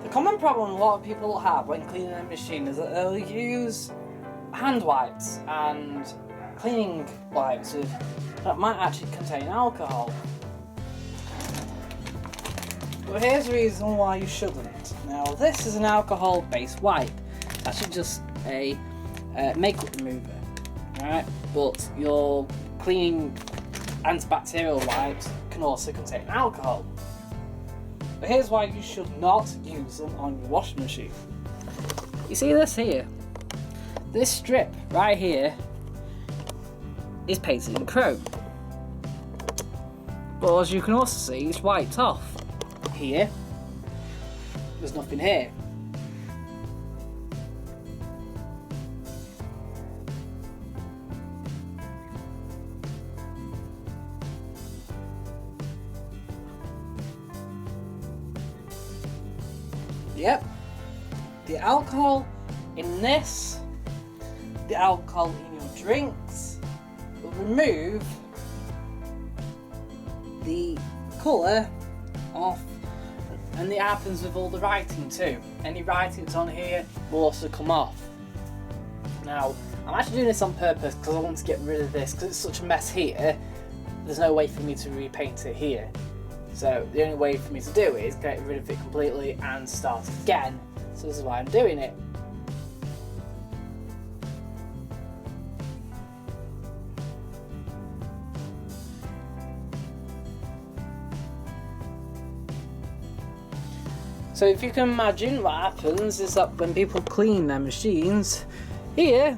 The common problem a lot of people have when cleaning a machine is that they'll use hand wipes and cleaning wipes that might actually contain alcohol. But here's the reason why you shouldn't. Now, this is an alcohol-based wipe. It's actually just a makeup remover, right? But your cleaning antibacterial wipes can also contain alcohol. But here's why you should not use them on your washing machine. You see this here? This strip right here is painted in chrome. But as you can also see, it's wiped off. Here, there's nothing here. Yep, the alcohol in this, the alcohol in your drinks will remove the colour off, and it happens with all the writing too. Any writing that's on here will also come off. Now, I'm actually doing this on purpose because I want to get rid of this because it's such a mess here. There's no way for me to repaint it here. So the only way for me to do it is get rid of it completely and start again. So this is why I'm doing it. So if you can imagine, what happens is that when people clean their machines, here,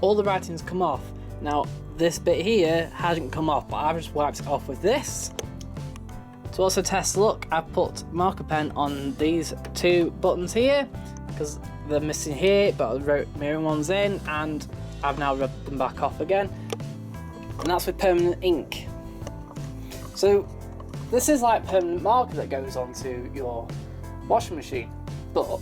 all the writings come off. Now, this bit here hasn't come off, but I've just wiped it off with this. To also test the look, I've put marker pen on these two buttons here, because they're missing here, but I wrote mirroring ones in, and I've now rubbed them back off again. And that's with permanent ink. So, this is like permanent marker that goes onto your washing machine, but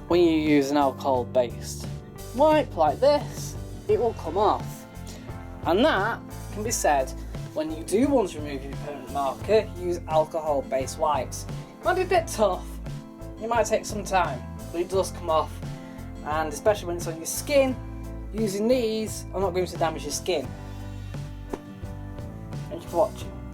when you use an alcohol-based wipe like this, it will come off. And that can be said when you do want to remove your permanent marker, use alcohol-based wipes. It might be a bit tough, it might take some time, but it does come off. And especially when it's on your skin, using these are not going to damage your skin. Thank you for watching.